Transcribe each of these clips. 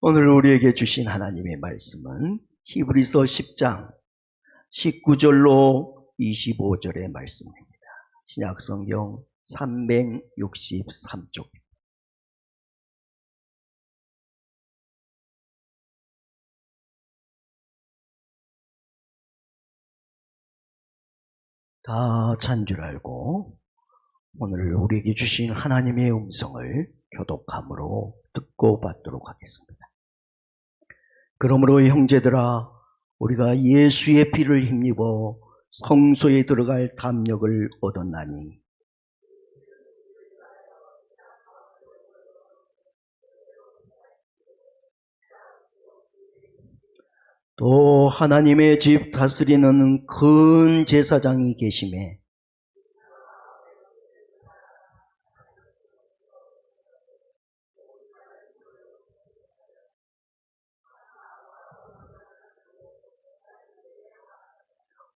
오늘 우리에게 주신 하나님의 말씀은 히브리서 10장 19절로 25절의 말씀입니다. 신약성경 363쪽. 다 찬 줄 알고 오늘 우리에게 주신 하나님의 음성을 교독함으로 듣고 받도록 하겠습니다. 그러므로 형제들아, 우리가 예수의 피를 힘입어 성소에 들어갈 담력을 얻었나니 또 하나님의 집 다스리는 큰 제사장이 계심에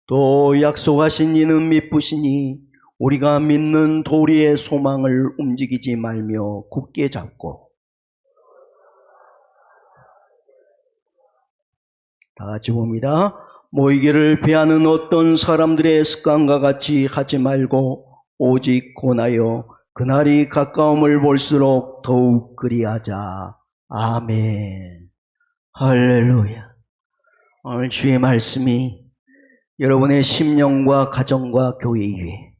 또 약속하신 이는 미쁘시니 우리가 믿는 도리의 소망을 움직이지 말며 굳게 잡고, 다 같이 봅니다. 모이기를 배하는 어떤 사람들의 습관과 같이 하지 말고 오직 권하여 그날이 가까움을 볼수록 더욱 그리하자. 아멘. 할렐루야. 오늘 주의 말씀이 여러분의 심령과 가정과 교회 위에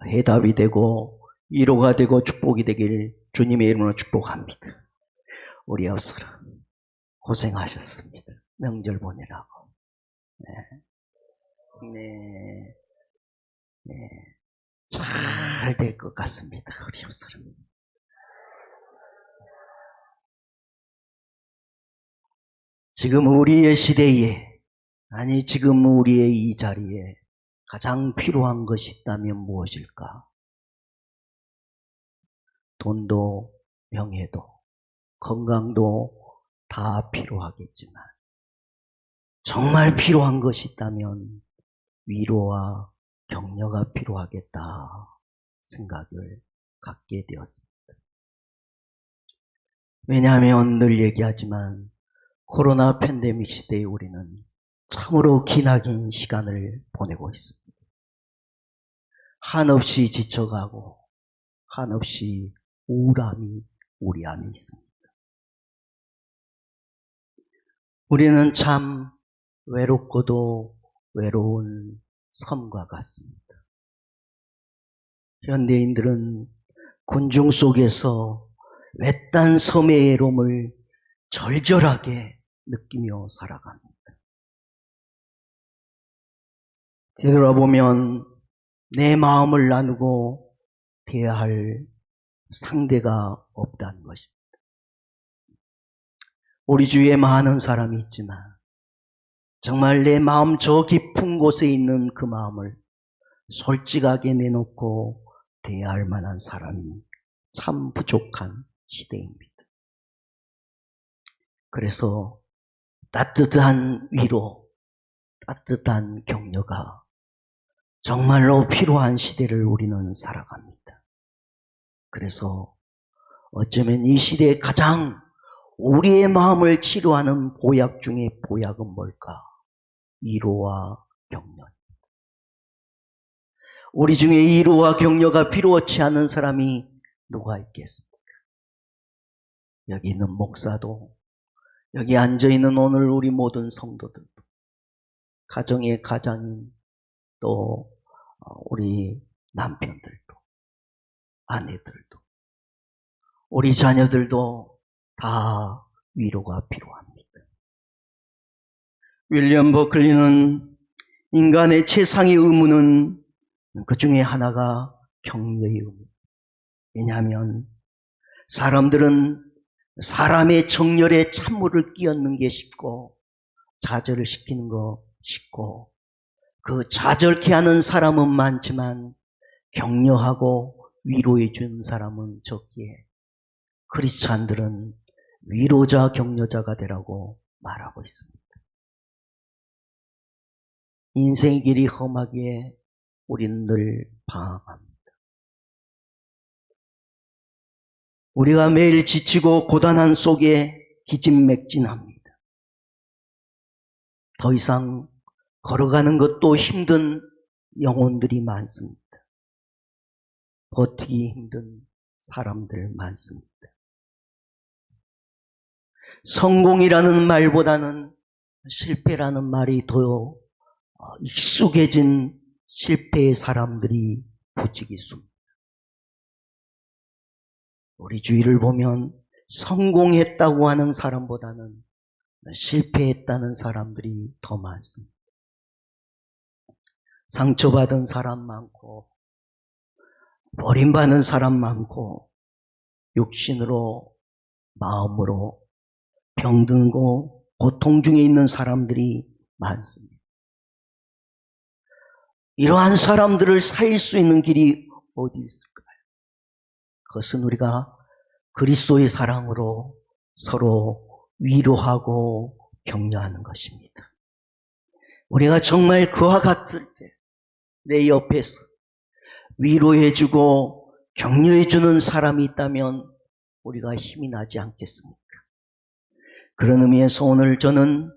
해답이 되고 위로가 되고 축복이 되길 주님의 이름으로 축복합니다. 우리 앞서라 고생하셨습니다. 명절 보내라고. 잘 될 것 같습니다. 우리 앞서라. 지금 우리의 시대에, 아니 지금 우리의 이 자리에 가장 필요한 것이 있다면 무엇일까? 돈도 명예도 건강도 다 필요하겠지만 정말 필요한 것이 있다면 위로와 격려가 필요하겠다 생각을 갖게 되었습니다. 왜냐하면 늘 얘기하지만 코로나 팬데믹 시대에 우리는 참으로 기나긴 시간을 보내고 있습니다. 한없이 지쳐가고 한없이 우울함이 우리 안에 있습니다. 우리는 참 외롭고도 외로운 섬과 같습니다. 현대인들은 군중 속에서 외딴 섬의 외로움을 절절하게 느끼며 살아갑니다. 되돌아보면 내 마음을 나누고 대화할 상대가 없다는 것입니다. 우리 주위에 많은 사람이 있지만 정말 내 마음 저 깊은 곳에 있는 그 마음을 솔직하게 내놓고 대화할 만한 사람이 참 부족한 시대입니다. 그래서 따뜻한 위로, 따뜻한 격려가 정말로 필요한 시대를 우리는 살아갑니다. 그래서 어쩌면 이 시대에 가장 우리의 마음을 치료하는 보약 중에 보약은 뭘까? 위로와 격려. 우리 중에 위로와 격려가 필요치 않은 사람이 누가 있겠습니까? 여기 있는 목사도, 여기 앉아있는 오늘 우리 모든 성도들도, 가정의 가장인 또 우리 남편들도, 아내들도, 우리 자녀들도 다 위로가 필요합니다. 윌리엄 버클리는 인간의 최상의 의무는 그 중에 하나가 격려의 의무. 왜냐하면 사람들은 사람의 정열에 찬물을 끼얹는 게 쉽고 좌절을 시키는 거 쉽고 그 좌절케 하는 사람은 많지만 격려하고 위로해 준 사람은 적기에 크리스찬들은 위로자 격려자가 되라고 말하고 있습니다. 인생의 길이 험하기에 우리는 늘 방황합니다. 우리가 매일 지치고 고단한 속에 기진맥진합니다. 더 이상 걸어가는 것도 힘든 영혼들이 많습니다. 버티기 힘든 사람들 많습니다. 성공이라는 말보다는 실패라는 말이 더 익숙해진 실패의 사람들이 부지기수입니다. 우리 주위를 보면 성공했다고 하는 사람보다는 실패했다는 사람들이 더 많습니다. 상처받은 사람 많고 버림받는 사람 많고 육신으로 마음으로 병들고 고통 중에 있는 사람들이 많습니다. 이러한 사람들을 살릴 수 있는 길이 어디 있을까요? 그것은 우리가 그리스도의 사랑으로 서로 위로하고 격려하는 것입니다. 우리가 정말 그와 같을 때 내 옆에서 위로해주고 격려해주는 사람이 있다면 우리가 힘이 나지 않겠습니까? 그런 의미에서 오늘 저는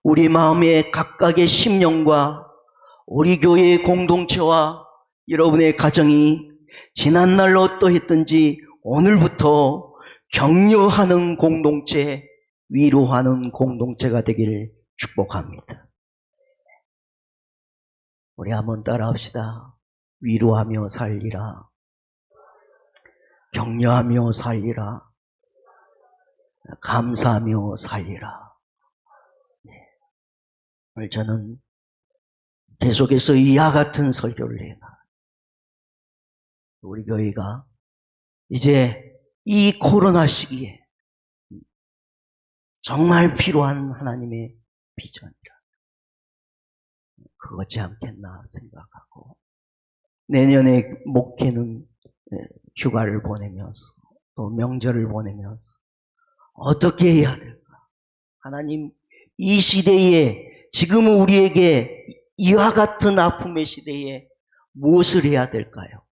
우리 마음의 각각의 심령과 우리 교회의 공동체와 여러분의 가정이 지난날 어떠했든지 오늘부터 격려하는 공동체, 위로하는 공동체가 되기를 축복합니다. 우리 한번 따라합시다. 위로하며 살리라. 격려하며 살리라. 감사하며 살리라. 오늘 저는 계속해서 이와 같은 설교를 해요. 우리 교회가 이제 이 코로나 시기에 정말 필요한 하나님의 비전이라. 그거지 않겠나 생각하고 내년에 목회는 휴가를 보내면서 또 명절을 보내면서 어떻게 해야 될까? 하나님, 이 시대에 지금 우리에게 이와 같은 아픔의 시대에 무엇을 해야 될까요?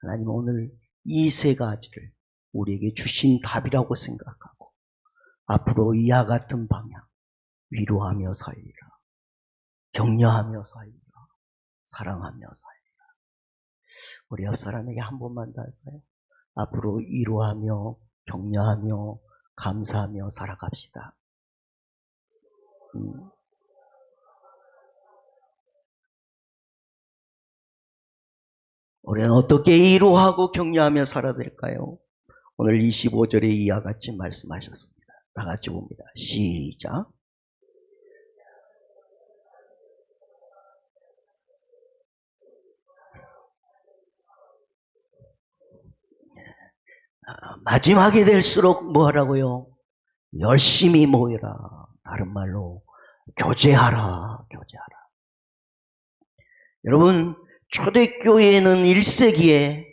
하나님, 오늘 이 세 가지를 우리에게 주신 답이라고 생각하고 앞으로 이와 같은 방향, 위로하며 살리라, 격려하며 살리라, 사랑하며 살리라. 우리 옆 사람에게 한 번만 더 할까요? 앞으로 위로하며 격려하며 감사하며 살아갑시다. 우리는 어떻게 위로하고 격려하며 살아야 될까요? 오늘 25절에 이와 같이 말씀하셨습니다. 다 같이 봅니다. 시작. 마지막에 될수록 뭐 하라고요? 열심히 모여라. 다른 말로 교제하라. 교제하라. 여러분, 초대교회에는 1세기에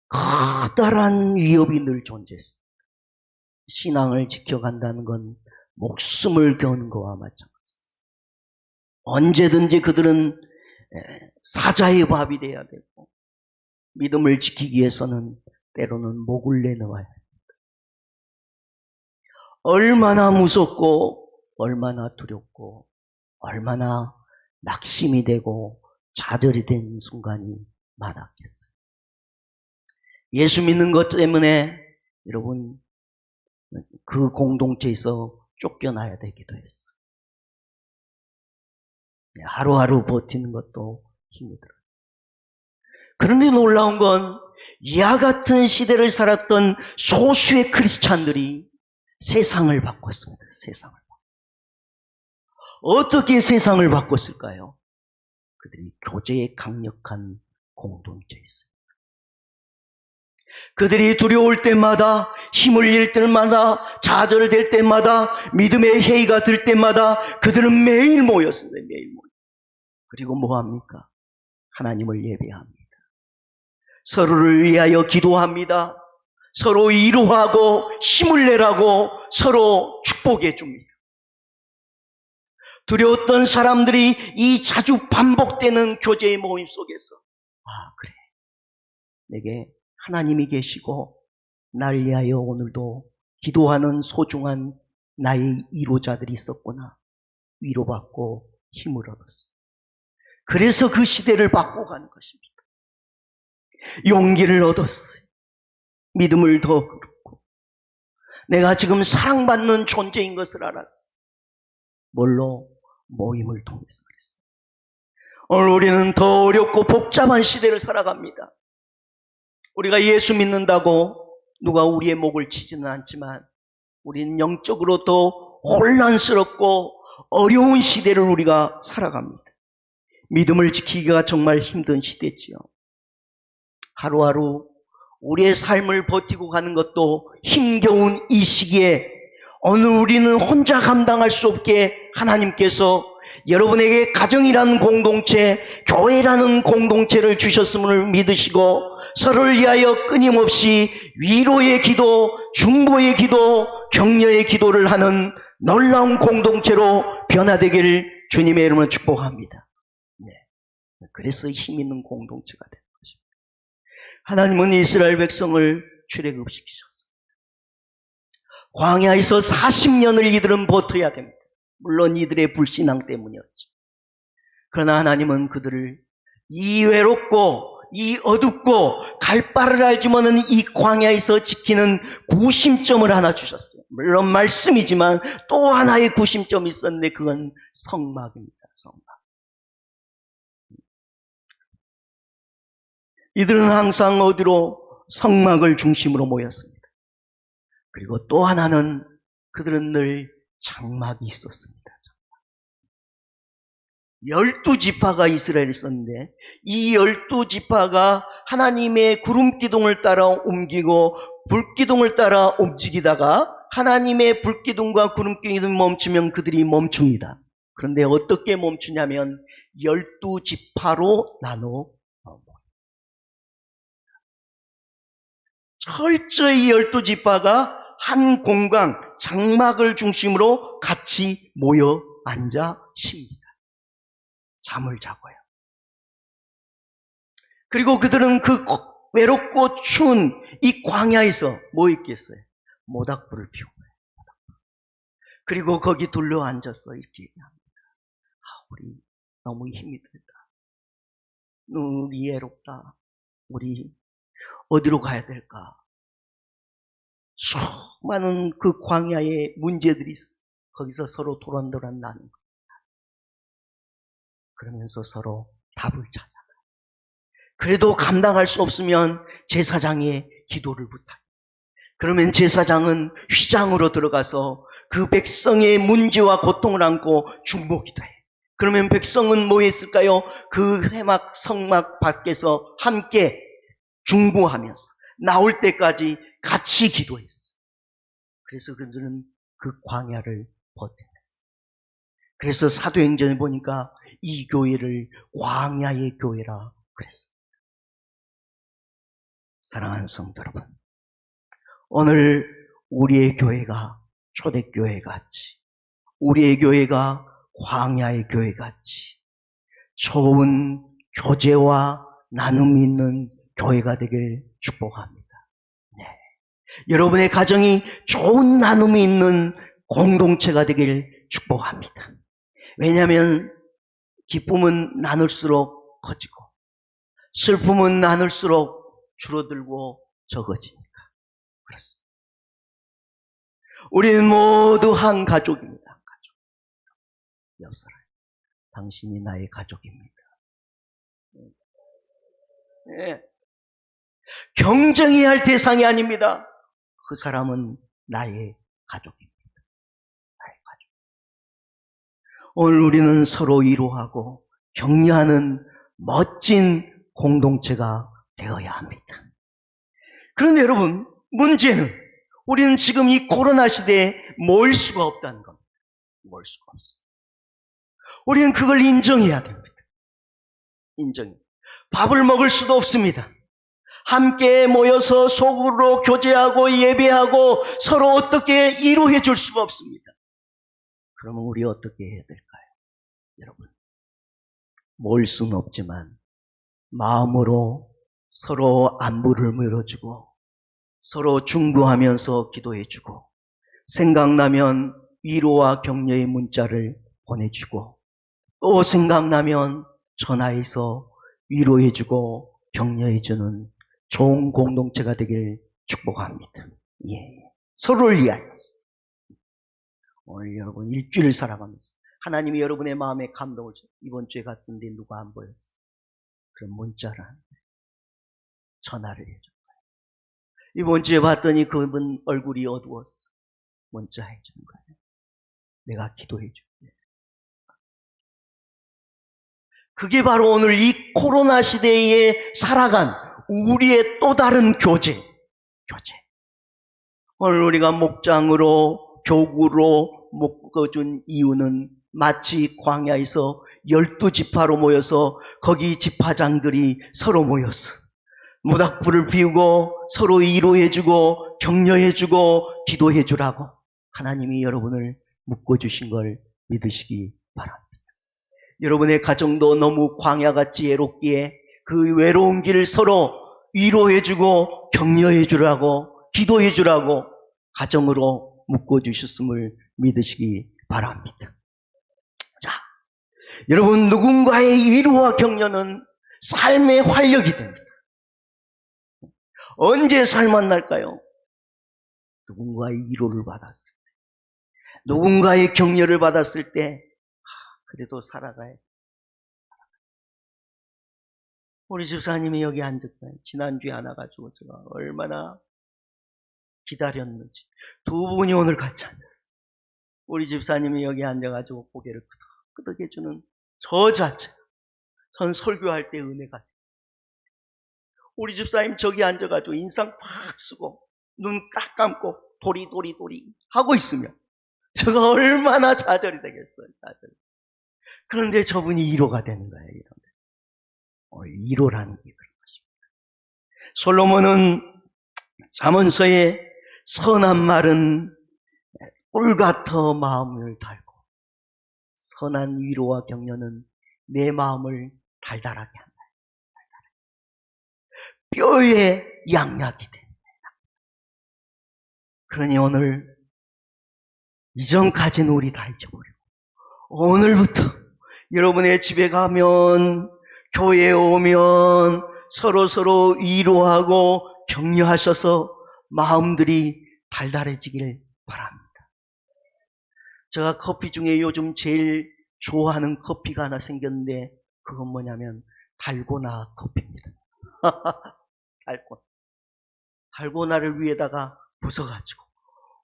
커다란 위협이 늘 존재했습니다. 신앙을 지켜간다는 건 목숨을 거는 것과 마찬가지입니다. 언제든지 그들은 사자의 밥이 돼야 되고 믿음을 지키기 위해서는 때로는 목을 내놓아야 합니다. 얼마나 무섭고 얼마나 두렵고 얼마나 낙심이 되고 좌절이 된 순간이 많았겠어요. 예수 믿는 것 때문에 여러분 그 공동체에서 쫓겨나야 되기도 했어요. 하루하루 버티는 것도 힘이 들어요. 그런데 놀라운 건 이와 같은 시대를 살았던 소수의 크리스찬들이 세상을 바꿨습니다. 세상을. 어떻게 세상을 바꿨을까요? 그들이 교제의 강력한 공동체였어요. 그들이 두려울 때마다, 힘을 잃을 때마다, 좌절될 때마다, 믿음의 해이가 들 때마다 그들은 매일 모였습니다. 매일 모여. 그리고 뭐합니까? 하나님을 예배합니다. 서로를 위하여 기도합니다. 서로 위로하고 힘을 내라고 서로 축복해 줍니다. 두려웠던 사람들이 이 자주 반복되는 교제의 모임 속에서 그래, 내게 하나님이 계시고 날 위하여 오늘도 기도하는 소중한 나의 위로자들이 있었구나. 위로받고 힘을 얻었어요. 그래서 그 시대를 바꿔가는 것입니다. 용기를 얻었어요. 믿음을 더 얻고 내가 지금 사랑받는 존재인 것을 알았어요. 뭘로? 모임을 통해서 그랬어요. 오늘 우리는 더 어렵고 복잡한 시대를 살아갑니다. 우리가 예수 믿는다고 누가 우리의 목을 치지는 않지만 우리는 영적으로 더 혼란스럽고 어려운 시대를 우리가 살아갑니다. 믿음을 지키기가 정말 힘든 시대지요. 하루하루 우리의 삶을 버티고 가는 것도 힘겨운 이 시기에 오늘 우리는 혼자 감당할 수 없게 하나님께서 여러분에게 가정이라는 공동체, 교회라는 공동체를 주셨음을 믿으시고 서로를 위하여 끊임없이 위로의 기도, 중보의 기도, 격려의 기도를 하는 놀라운 공동체로 변화되기를 주님의 이름으로 축복합니다. 네. 그래서 힘 있는 공동체가 되는 것입니다. 하나님은 이스라엘 백성을 출애굽시키셨습니다. 광야에서 40년을 이들은 버텨야 됩니다. 물론 이들의 불신앙 때문이었죠. 그러나 하나님은 그들을 이 외롭고 이 어둡고 갈 바를 알지 못하는 이 광야에서 지키는 구심점을 하나 주셨어요. 물론 말씀이지만 또 하나의 구심점이 있었는데 그건 성막입니다. 성막. 이들은 항상 어디로? 성막을 중심으로 모였습니다. 그리고 또 하나는 그들은 늘 장막이 있었습니다. 12지파가 이스라엘에 있었는데 이 12지파가 하나님의 구름기둥을 따라 옮기고 불기둥을 따라 움직이다가 하나님의 불기둥과 구름기둥이 멈추면 그들이 멈춥니다. 그런데 어떻게 멈추냐면 12지파로 나눠 철저히 12지파가 한 공간, 장막을 중심으로 같이 모여 앉아 쉽니다. 잠을 자고요. 그리고 그들은 그 외롭고 추운 이 광야에서 뭐 있겠어요? 모닥불을 피우고 그리고 거기 둘러 앉아서 이렇게 얘기합니다. 우리 너무 힘이 들다. 우리 외롭다. 우리 어디로 가야 될까? 수많은 그 광야에 문제들이 있어. 거기서 서로 도란도란 나는 거예요. 그러면서 서로 답을 찾아가요. 그래도 감당할 수 없으면 제사장의 기도를 부탁해요. 그러면 제사장은 휘장으로 들어가서 그 백성의 문제와 고통을 안고 중보기도해요. 그러면 백성은 뭐 했을까요? 그 회막 성막 밖에서 함께 중보하면서 나올 때까지 같이 기도했어요. 그래서 그들은 그 광야를 버텨냈어요. 그래서 사도행전에 보니까 이 교회를 광야의 교회라 그랬어요. 사랑하는 성도 여러분, 오늘 우리의 교회가 초대교회 같이, 우리의 교회가 광야의 교회 같이 좋은 교제와 나눔이 있는 교회가 되길 축복합니다. 네. 여러분의 가정이 좋은 나눔이 있는 공동체가 되길 축복합니다. 왜냐하면 기쁨은 나눌수록 커지고 슬픔은 나눌수록 줄어들고 적어지니까 그렇습니다. 우리는 모두 한 가족입니다. 한 가족. 옆 사람, 당신이 나의 가족입니다. 네. 경쟁해야 할 대상이 아닙니다. 그 사람은 나의 가족입니다. 나의 가족. 오늘 우리는 서로 위로하고 격려하는 멋진 공동체가 되어야 합니다. 그런데 여러분, 문제는 우리는 지금 이 코로나 시대에 모일 수가 없다는 겁니다. 모일 수가 없어요. 우리는 그걸 인정해야 됩니다. 인정. 밥을 먹을 수도 없습니다. 함께 모여서 속으로 교제하고 예배하고 서로 어떻게 위로해 줄 수가 없습니다. 그러면 우리 어떻게 해야 될까요? 여러분, 모일 수는 없지만 마음으로 서로 안부를 물어주고 서로 중보하면서 기도해주고 생각나면 위로와 격려의 문자를 보내주고, 또 생각나면 전화해서 위로해주고 격려해주는 좋은 공동체가 되길 축복합니다. 예. 서로를 위하여서. 오늘 여러분 일주일 살아가면서 하나님이 여러분의 마음에 감동을 줘. 이번 주에 갔는데 누가 안 보였어? 그럼 문자를 하는 거예요. 전화를 해줘. 이번 주에 봤더니 그분 얼굴이 어두웠어. 문자 해주는 거예요. 내가 기도해 줄게. 그게 바로 오늘 이 코로나 시대에 살아간 우리의 또 다른 교제. 오늘 우리가 목장으로 교구로 묶어준 이유는 마치 광야에서 12지파로 모여서 거기 지파장들이 서로 모였어. 모닥불을 피우고 서로 위로해주고 격려해주고 기도해주라고 하나님이 여러분을 묶어주신 걸 믿으시기 바랍니다. 여러분의 가정도 너무 광야같이 외롭기에 그 외로운 길을 서로 위로해주고 격려해주라고 기도해주라고 가정으로 묶어주셨음을 믿으시기 바랍니다. 자, 여러분 누군가의 위로와 격려는 삶의 활력이 됩니다. 언제 삶 날까요? 누군가의 위로를 받았을 때, 누군가의 격려를 받았을 때, 그래도 살아가야 돼. 우리 집사님이 여기 앉았어요. 지난주에 안 와가지고 제가 얼마나 기다렸는지. 두 분이 오늘 같이 앉았어요. 우리 집사님이 여기 앉아가지고 고개를 끄덕끄덕 해주는 저 자체가 전 설교할 때 은혜가 돼요. 우리 집사님 저기 앉아가지고 인상 팍 쓰고 눈 딱 감고 도리 하고 있으면 제가 얼마나 좌절이 되겠어요. 좌절. 그런데 저분이 1호가 되는 거예요. 이런. 1호라는 게 그런 것입니다. 솔로몬은 잠언서에 선한 말은 꿀 같아 마음을 달고 선한 위로와 격려는 내 마음을 달달하게 한다. 뼈에 양약이 됩니다. 그러니 오늘 이전까지는 우리 다 잊어버리고 오늘부터 여러분의 집에 가면 교회에 오면 서로 위로하고 격려하셔서 마음들이 달달해지길 바랍니다. 제가 커피 중에 요즘 제일 좋아하는 커피가 하나 생겼는데 그건 뭐냐면 달고나 커피입니다. 달고나를 위에다가 부숴가지고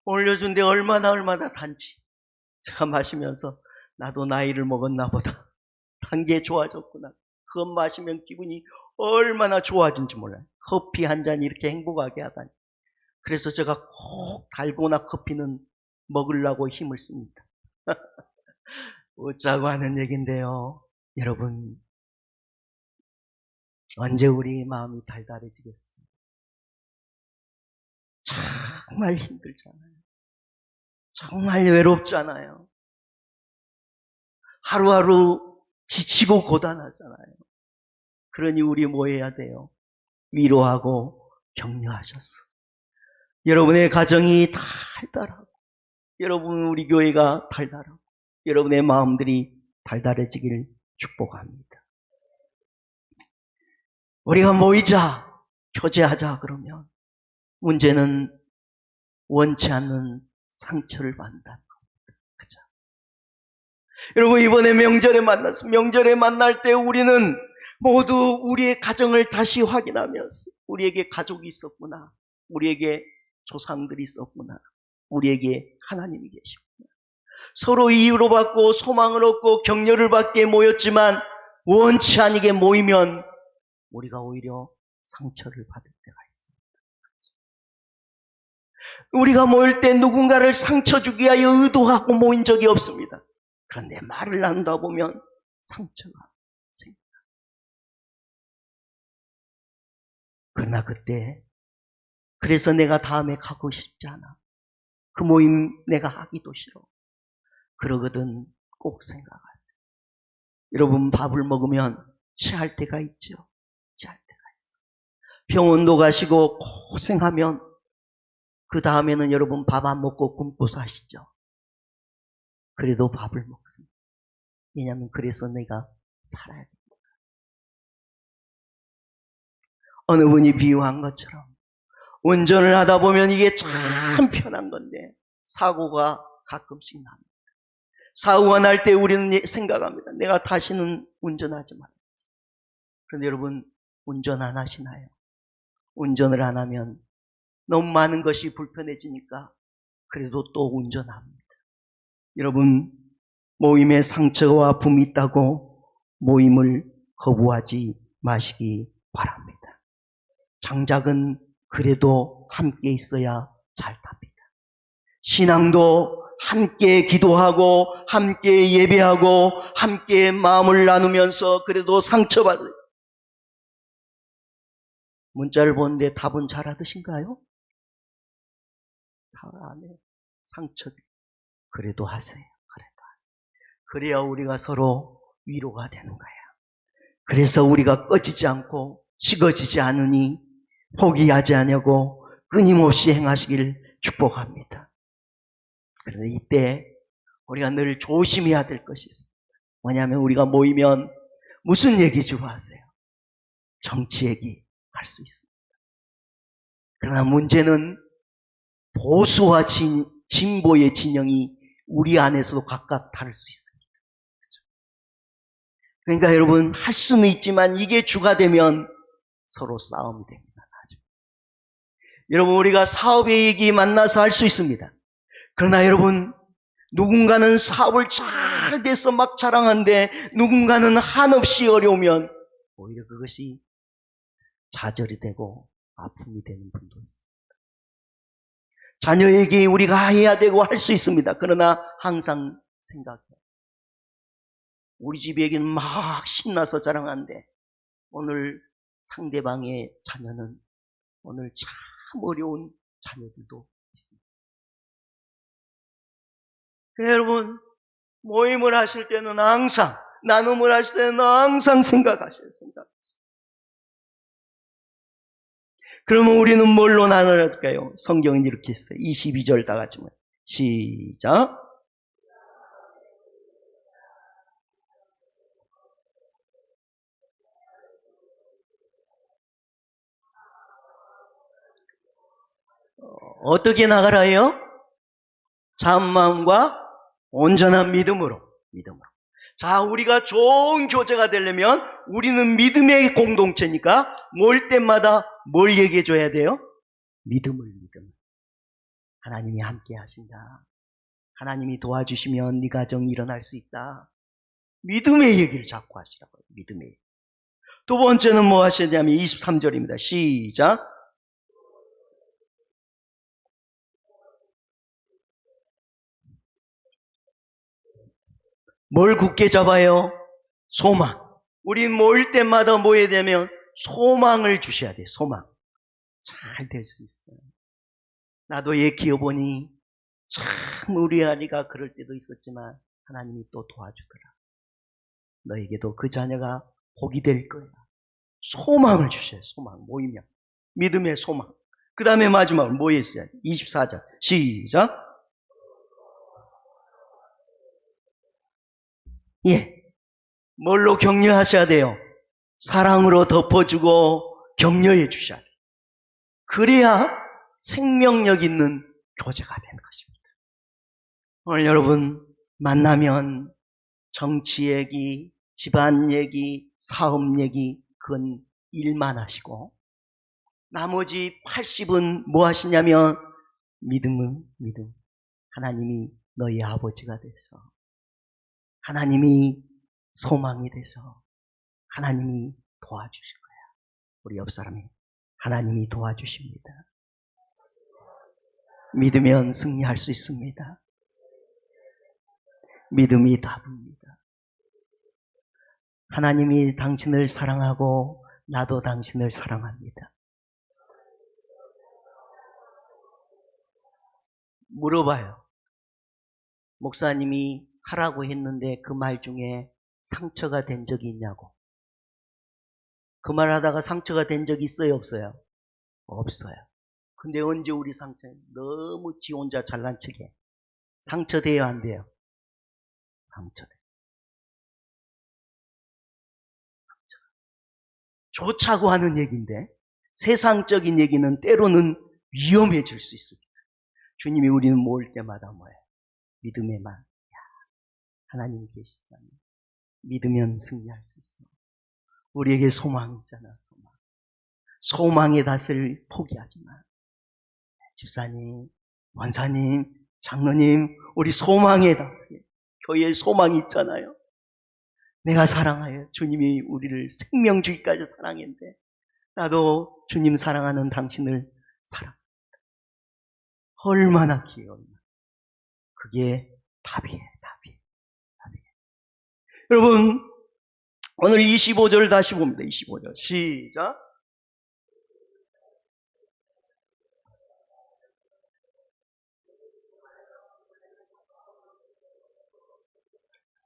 올려준데 얼마나 단지. 제가 마시면서 나도 나이를 먹었나 보다. 단 게 좋아졌구나. 그것 마시면 기분이 얼마나 좋아진지 몰라요. 커피 한 잔이 이렇게 행복하게 하다니. 그래서 제가 꼭 달고나 커피는 먹으려고 힘을 씁니다. 웃자고 하는 얘기인데요. 여러분, 언제 우리 마음이 달달해지겠어요? 정말 힘들잖아요. 정말 외롭잖아요. 하루하루 지치고 고단하잖아요. 그러니 우리 뭐 해야 돼요? 위로하고 격려하셨어. 여러분의 가정이 달달하고 여러분 우리 교회가 달달하고 여러분의 마음들이 달달해지기를 축복합니다. 우리가 모이자, 교제하자 그러면 문제는 원치 않는 상처를 받는다는 겁니다. 그죠? 여러분 이번에 명절에 만났어. 명절에 만날 때 우리는 모두 우리의 가정을 다시 확인하면서 우리에게 가족이 있었구나. 우리에게 조상들이 있었구나. 우리에게 하나님이 계시구나. 서로 이유로 받고 소망을 얻고 격려를 받기에 모였지만 원치 아니게 모이면 우리가 오히려 상처를 받을 때가 있습니다. 우리가 모일 때 누군가를 상처 주기 위하여 의도하고 모인 적이 없습니다. 그런데 말을 나누다 보면 상처가 생깁니다. 그러나 그때 그래서 내가 다음에 가고 싶지 않아. 그 모임 내가 하기도 싫어. 그러거든 꼭 생각하세요. 여러분 밥을 먹으면 체할 때가 있죠. 체할 때가 있어. 병원도 가시고 고생하면 그 다음에는 여러분 밥 안 먹고 굶고 사시죠. 그래도 밥을 먹습니다. 왜냐하면 그래서 내가 살아야 됩니다. 어느 분이 비유한 것처럼 운전을 하다 보면 이게 참 편한 건데 사고가 가끔씩 납니다. 사고가 날 때 우리는 생각합니다. 내가 다시는 운전하지 말아야지. 그런데 여러분 운전 안 하시나요? 운전을 안 하면 너무 많은 것이 불편해지니까 그래도 또 운전합니다. 여러분 모임에 상처와 아픔이 있다고 모임을 거부하지 마시기 바랍니다. 장작은 그래도 함께 있어야 잘 탑니다. 신앙도 함께 기도하고 함께 예배하고 함께 마음을 나누면서 그래도 상처받아요. 문자를 보는데 답은 잘 하드신가요? 잘 안 해요. 상처 그래도 하세요. 그래도 하세요. 그래야 우리가 서로 위로가 되는 거야. 그래서 우리가 꺼지지 않고 식어지지 않으니 포기하지 않냐고 끊임없이 행하시길 축복합니다. 그런데 이때 우리가 늘 조심해야 될 것이 있습니다. 뭐냐면 우리가 모이면 무슨 얘기 좋아하세요? 정치 얘기 할 수 있습니다. 그러나 문제는 보수와 진보의 진영이 우리 안에서도 각각 다를 수 있습니다. 그러니까 여러분 할 수는 있지만 이게 주가 되면 서로 싸움이 됩니다. 여러분 우리가 사업의 얘기 만나서 할 수 있습니다. 그러나 여러분 누군가는 사업을 잘 돼서 막 자랑하는데 누군가는 한없이 어려우면 오히려 그것이 좌절이 되고 아픔이 되는 분도 있습니다. 자녀에게 우리가 해야 되고 할 수 있습니다. 그러나 항상 생각해요. 우리 집 얘기는 막 신나서 자랑하는데 오늘 상대방의 자녀는 오늘 참 어려운 자녀들도 있습니다. 여러분 모임을 하실 때는 항상 나눔을 하실 때는 항상 생각하셔야 생각하세요. 그러면 우리는 뭘로 나눠할까요? 성경은 이렇게 했어요. 22절 다 같이 시작. 어떻게 나가라요? 참 마음과 온전한 믿음으로. 자, 우리가 좋은 교제가 되려면 우리는 믿음의 공동체니까 모일 때마다 뭘 얘기해 줘야 돼요? 믿음. 하나님이 함께 하신다. 하나님이 도와주시면 네 가정이 일어날 수 있다. 믿음의 얘기를 자꾸 하시라고요. 믿음의 얘기. 두 번째는 뭐 하시냐면 23절입니다. 시작. 뭘 굳게 잡아요? 소망. 우리 모일 때마다 모여야 되면 소망을 주셔야 돼요. 소망. 잘 될 수 있어요. 나도 얘 키워보니 참 우리 아이가 그럴 때도 있었지만 하나님이 또 도와주더라. 너에게도 그 자녀가 복이 될 거야. 소망을 주셔요. 소망. 모이면. 믿음의 소망. 그 다음에 마지막으로 뭐 했어요? 24절. 시작. 예. 뭘로 격려하셔야 돼요? 사랑으로 덮어주고 격려해 주셔야 돼요. 그래야 생명력 있는 교제가 되는 것입니다. 오늘 여러분 만나면 정치 얘기, 집안 얘기, 사업 얘기 그건 일만 하시고 나머지 80은 뭐 하시냐면 믿음. 하나님이 너희 아버지가 돼서 하나님이 소망이 돼서 하나님이 도와주실 거야. 우리 옆 사람이 하나님이 도와주십니다. 믿으면 승리할 수 있습니다. 믿음이 답입니다. 하나님이 당신을 사랑하고 나도 당신을 사랑합니다. 물어봐요. 목사님이 하라고 했는데 그 말 중에 상처가 된 적이 있냐고. 그 말 하다가 상처가 된 적이 있어요? 없어요? 없어요. 근데 언제 우리 상처, 너무 지 혼자 잘난 척해. 상처돼요, 안 돼요? 상처돼. 좋자고 하는 얘기인데, 세상적인 얘기는 때로는 위험해질 수 있습니다. 주님이 우리는 모을 때마다 뭐예요? 믿음의 말. 하나님 계시잖아요. 믿으면 승리할 수 있어. 우리에게 소망이 있잖아, 소망. 소망의 닷을 포기하지 마. 집사님, 원사님, 장로님, 우리 소망의 닷. 교회에 소망이 있잖아요. 내가 사랑하여 주님이 우리를 생명 주기까지 사랑했는데 나도 주님 사랑하는 당신을 사랑합니다. 얼마나 귀여워. 그게 답이에요, 답이. 여러분, 오늘 25절 다시 봅니다. 25절 시작.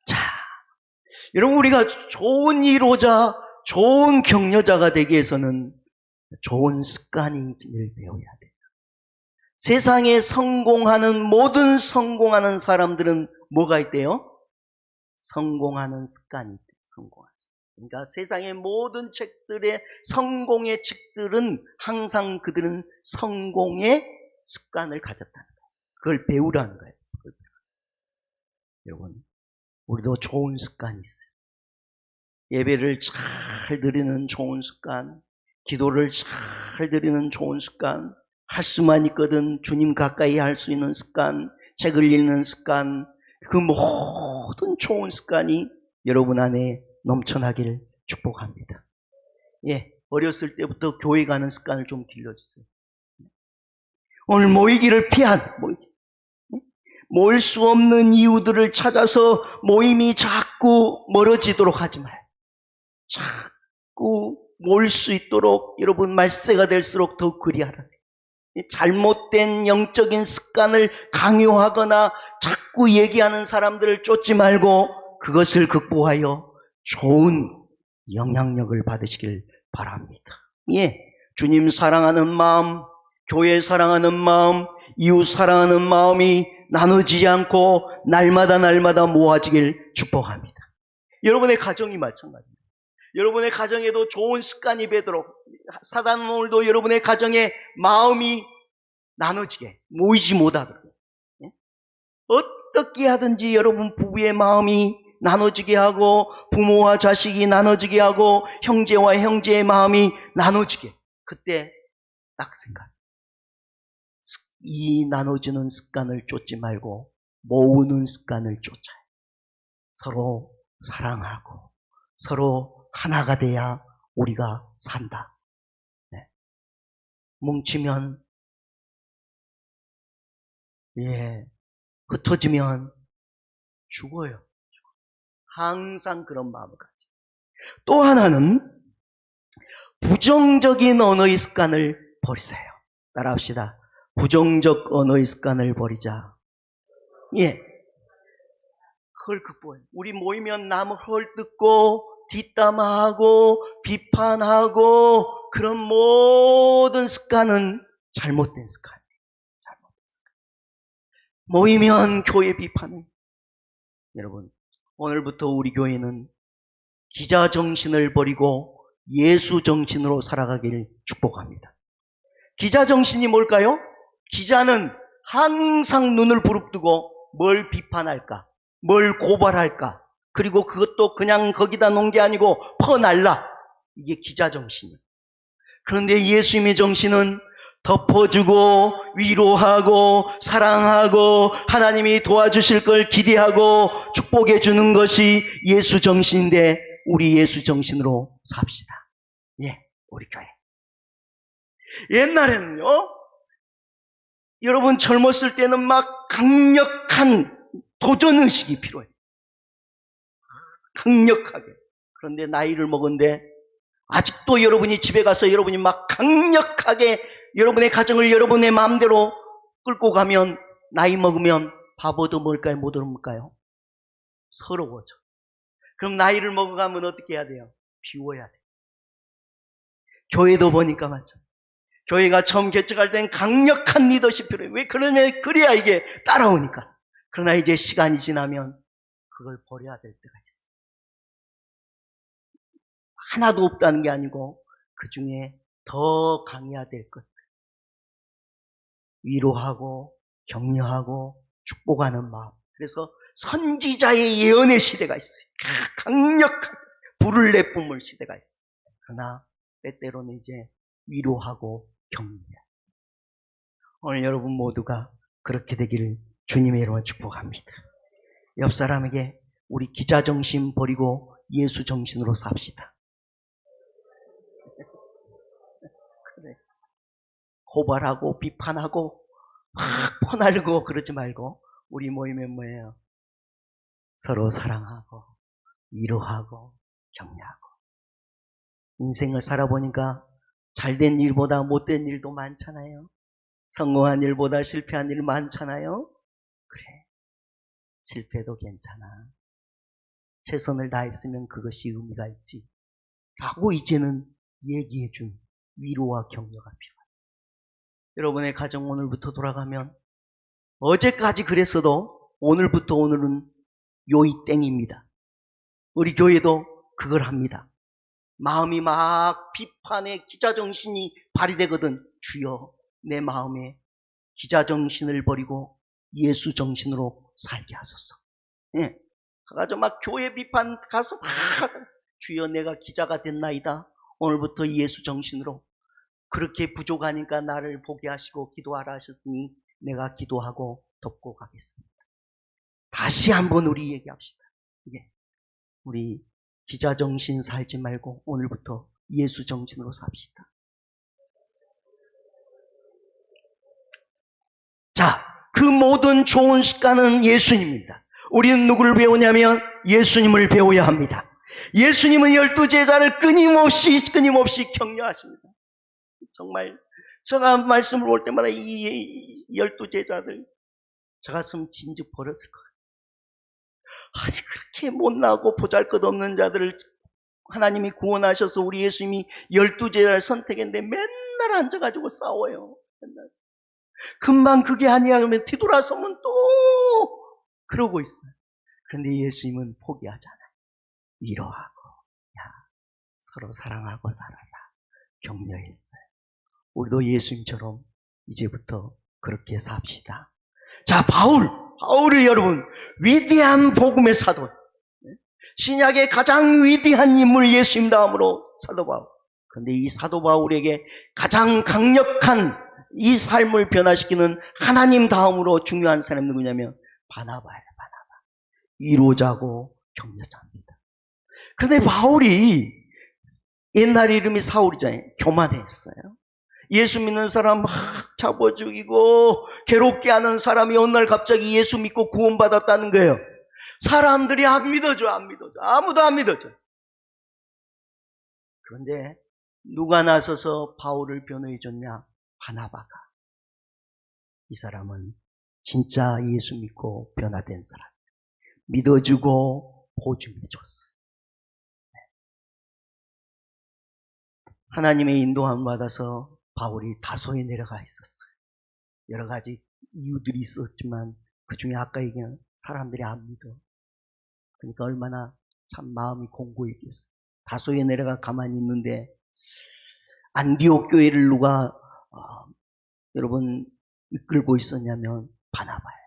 자, 여러분, 우리가 좋은 이로자, 좋은 격려자가 되기 위해서는 좋은 습관을 배워야 돼요. 세상에 모든 성공하는 사람들은 뭐가 있대요? 성공하는 습관이 있대요. 그러니까 세상의 모든 책들의 성공의 책들은 항상 그들은 성공의 습관을 가졌다는 거예요. 그걸 배우라는 거예요. 여러분, 우리도 좋은 습관이 있어요. 예배를 잘 드리는 좋은 습관, 기도를 잘 드리는 좋은 습관, 할 수만 있거든 주님 가까이 할 수 있는 습관, 책을 읽는 습관, 그 모든 좋은 습관이 여러분 안에 넘쳐나기를 축복합니다. 예, 어렸을 때부터 교회 가는 습관을 좀 길러주세요. 오늘 모이기를 모일 수 없는 이유들을 찾아서 모임이 자꾸 멀어지도록 하지 말아요. 자꾸 모일 수 있도록 여러분 말세가 될수록 더 그리하라. 잘못된 영적인 습관을 강요하거나 자꾸 얘기하는 사람들을 쫓지 말고 그것을 극복하여 좋은 영향력을 받으시길 바랍니다. 예, 주님 사랑하는 마음, 교회 사랑하는 마음, 이웃 사랑하는 마음이 나눠지지 않고 날마다 모아지길 축복합니다. 여러분의 가정이 마찬가지입니다. 여러분의 가정에도 좋은 습관이 배도록 사단은 오늘도 여러분의 가정에 마음이 나눠지게 모이지 못하도록 어떻게 하든지 여러분 부부의 마음이 나눠지게 하고 부모와 자식이 나눠지게 하고 형제와 형제의 마음이 나눠지게 그때 딱 생각 이 나눠지는 습관을 쫓지 말고 모으는 습관을 쫓아요. 서로 사랑하고 서로 하나가 돼야 우리가 산다. 네. 뭉치면 흩어지면 죽어요. 항상 그런 마음을 가지. 또 하나는 부정적인 언어의 습관을 버리세요. 따라합시다. 부정적 언어의 습관을 버리자. 예. 그걸 극복해요. 우리 모이면 남을 헐뜯고 뒷담화하고 비판하고 그런 모든 습관은 잘못된 습관이에요. 모이면 교회 비판해. 여러분, 오늘부터 우리 교회는 기자 정신을 버리고 예수 정신으로 살아가기를 축복합니다. 기자 정신이 뭘까요? 기자는 항상 눈을 부릅뜨고 뭘 비판할까? 뭘 고발할까? 그리고 그것도 그냥 거기다 놓은 게 아니고 퍼날라. 이게 기자 정신이에요. 그런데 예수님의 정신은 덮어주고 위로하고 사랑하고 하나님이 도와주실 걸 기대하고 축복해 주는 것이 예수 정신인데 우리 예수 정신으로 삽시다. 예, 우리 교회. 옛날에는요, 여러분 젊었을 때는 막 강력한 도전의식이 필요해요. 강력하게. 그런데 나이를 먹은데 아직도 여러분이 집에 가서 여러분이 막 강력하게 여러분의 가정을 여러분의 마음대로 끌고 가면 나이 먹으면 바보도 뭘까요? 못 얻을까요? 서러워져. 그럼 나이를 먹어가면 어떻게 해야 돼요? 비워야 돼요. 교회도 보니까 맞죠. 교회가 처음 개척할 땐 강력한 리더십 필요해요. 왜? 그러면 그래야 이게 따라오니까. 그러나 이제 시간이 지나면 그걸 버려야 될 때가 있어요. 하나도 없다는 게 아니고 그 중에 더 강해야 될 것. 위로하고 격려하고 축복하는 마음. 그래서 선지자의 예언의 시대가 있어요. 강력한 불을 내뿜을 시대가 있어요. 그러나 때때로는 이제 위로하고 격려. 오늘 여러분 모두가 그렇게 되기를 주님의 이름으로 축복합니다. 옆 사람에게 우리 기자 정신 버리고 예수 정신으로 삽시다. 그래. 고발하고 비판하고 막 퍼날고 그러지 말고 우리 모이면 뭐예요? 서로 사랑하고 위로하고 격려하고. 인생을 살아보니까 잘된 일보다 못된 일도 많잖아요. 성공한 일보다 실패한 일 많잖아요. 그래, 실패도 괜찮아. 최선을 다했으면 그것이 의미가 있지 라고 이제는 얘기해준 위로와 격려가 필요해요. 여러분의 가정 오늘부터 돌아가면 어제까지 그랬어도 오늘부터 오늘은 요이 땡입니다. 우리 교회도 그걸 합니다. 마음이 막 비판의 기자정신이 발휘되거든. 주여 내 마음에 기자정신을 버리고 예수정신으로 살게 하소서. 예. 가가지고 막 교회 비판 가서 막 주여 내가 기자가 됐나이다. 오늘부터 예수정신으로. 그렇게 부족하니까 나를 보게 하시고 기도하라 하셨으니 내가 기도하고 돕고 가겠습니다. 다시 한번 우리 얘기합시다. 예. 우리 기자정신 살지 말고 오늘부터 예수정신으로 삽시다. 자, 그 모든 좋은 습관은 예수님입니다. 우리는 누구를 배우냐면 예수님을 배워야 합니다. 예수님은 12제자를 끊임없이 격려하십니다. 정말 제가 말씀을 볼 때마다 이 12제자들 저 가슴 진즉 버렸을 거예요. 아니 그렇게 못나고 보잘것없는 자들을 하나님이 구원하셔서 우리 예수님이 12제자를 선택했는데 맨날 앉아가지고 싸워요. 맨날. 금방 그게 아니야 그러면 뒤돌아서면 또 그러고 있어요. 그런데 예수님은 포기하잖아요. 위로하고 야 서로 사랑하고 살아라 격려했어요. 우리도 예수님처럼 이제부터 그렇게 삽시다. 자, 바울을 여러분 위대한 복음의 사도, 신약의 가장 위대한 인물 예수님 다음으로 사도 바울. 그런데 이 사도 바울에게 가장 강력한 이 삶을 변화시키는 하나님 다음으로 중요한 사람이 누구냐면 바나바예요. 바나바. 위로자고 격려자입니다. 그런데 바울이 옛날 이름이 사울이잖아요. 교만했어요. 예수 믿는 사람 막 잡아 죽이고 괴롭게 하는 사람이 어느 날 갑자기 예수 믿고 구원받았다는 거예요. 사람들이 안 믿어줘. 아무도 안 믿어줘. 그런데 누가 나서서 바울을 변호해 줬냐? 바나바가. 이 사람은 진짜 예수 믿고 변화된 사람. 믿어주고 보증해 줬어요. 하나님의 인도함을 받아서 바울이 다소에 내려가 있었어요. 여러 가지 이유들이 있었지만 그 중에 아까 얘기한 사람들이 안 믿어. 그러니까 얼마나 참 마음이 공고했겠어요. 다소에 내려가 가만히 있는데 안디옥 교회를 누가 여러분 이끌고 있었냐면 바나바예요.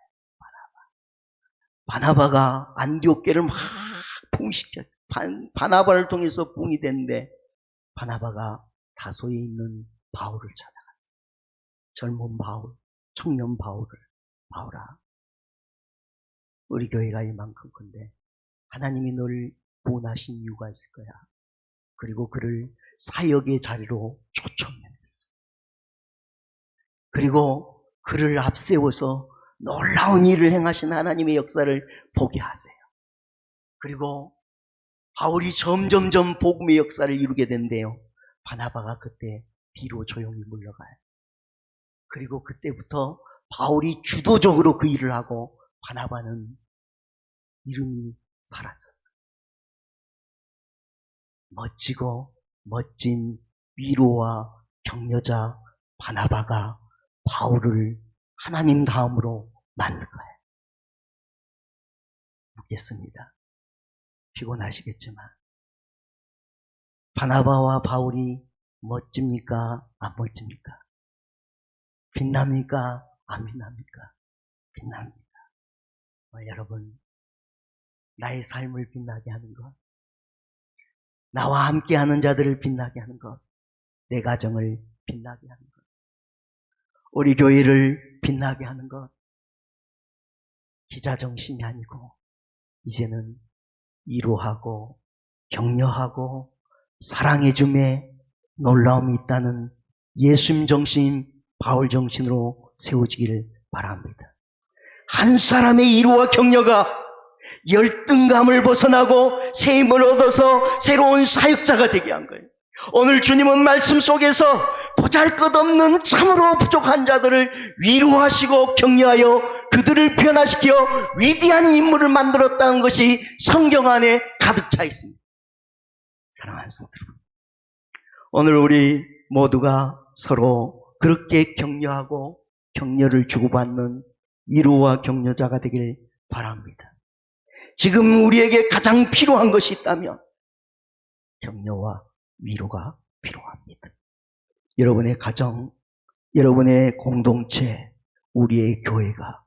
바나바가 안디옥 교회를 막 붕시켜 바나바를 통해서 붕이 됐는데 바나바가 다소에 있는 바울을 찾아갔어요. 젊은 바울, 청년 바울아, 우리 교회가 이만큼 큰데 하나님이 너를 구원하신 이유가 있을 거야. 그리고 그를 사역의 자리로 초청해냈어. 그리고 그를 앞세워서 놀라운 일을 행하신 하나님의 역사를 보게 하세요. 그리고 바울이 점점점 복음의 역사를 이루게 된대요. 바나바가 그때 뒤로 조용히 물러가요. 그리고 그때부터 바울이 주도적으로 그 일을 하고 바나바는 이름이 사라졌어요. 멋지고 멋진 위로와 격려자 바나바가 바울을 하나님 다음으로 만든 거예요. 묻겠습니다. 피곤하시겠지만 바나바와 바울이 멋집니까? 안 멋집니까? 빛납니까? 안 빛납니까? 빛납니다. 여러분, 나의 삶을 빛나게 하는 것, 나와 함께하는 자들을 빛나게 하는 것, 내 가정을 빛나게 하는 것, 우리 교회를 빛나게 하는 것, 기자정신이 아니고 이제는 위로하고 격려하고 사랑해줌에 놀라움이 있다는 예수님 정신, 바울 정신으로 세워지기를 바랍니다. 한 사람의 위로와 격려가 열등감을 벗어나고 새 힘을 얻어서 새로운 사역자가 되게 한 거예요. 오늘 주님은 말씀 속에서 보잘것없는 참으로 부족한 자들을 위로하시고 격려하여 그들을 변화시켜 위대한 인물을 만들었다는 것이 성경 안에 가득 차 있습니다. 사랑하는 성도 여러분, 오늘 우리 모두가 서로 그렇게 격려하고 격려를 주고받는 위로와 격려자가 되길 바랍니다. 지금 우리에게 가장 필요한 것이 있다면 격려와 위로가 필요합니다. 여러분의 가정, 여러분의 공동체, 우리의 교회가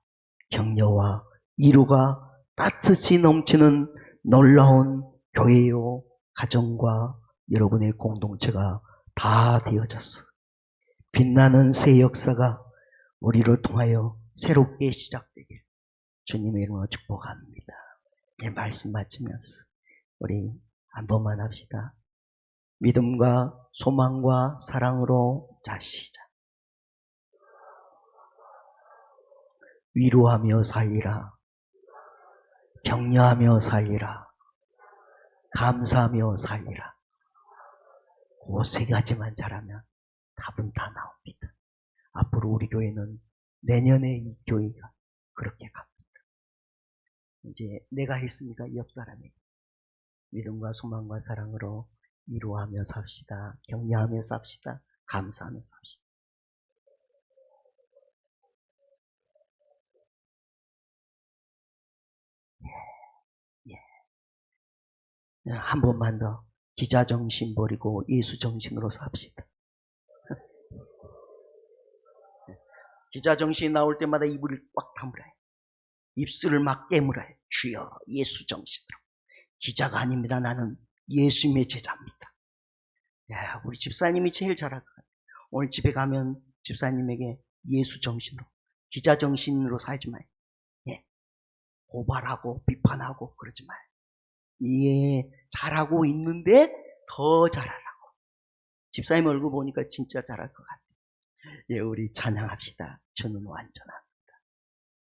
격려와 위로가 따뜻이 넘치는 놀라운 교회요, 가정과 여러분의 공동체가 다 되어졌어. 빛나는 새 역사가 우리를 통하여 새롭게 시작되길 주님의 이름으로 축복합니다. 예, 말씀 마치면서 우리 한 번만 합시다. 믿음과 소망과 사랑으로 자 시작. 위로하며 살리라. 격려하며 살리라. 감사하며 살리라. 그 세 가지만 잘하면 답은 다 나옵니다. 앞으로 우리 교회는 내년에 이 교회가 그렇게 갑니다. 이제 내가 했으니까 옆 사람에게 믿음과 소망과 사랑으로 위로하며 삽시다. 격려하며 삽시다. 감사하며 삽시다. 한 번만 더 기자정신 버리고 예수정신으로 삽시다. 기자정신이 나올 때마다 입을 꽉 다물어야 해. 입술을 막 깨물어야 해. 주여 예수정신으로. 기자가 아닙니다. 나는 예수님의 제자입니다. 야, 우리 집사님이 제일 잘할 것 같아요. 오늘 집에 가면 집사님에게 예수정신으로, 기자정신으로 살지 마요. 예. 고발하고 비판하고 그러지 마요. 예, 잘하고 있는데 더 잘하라고. 집사님 얼굴 보니까 진짜 잘할 것 같아요. 예, 우리 찬양합시다. 주는 완전합니다.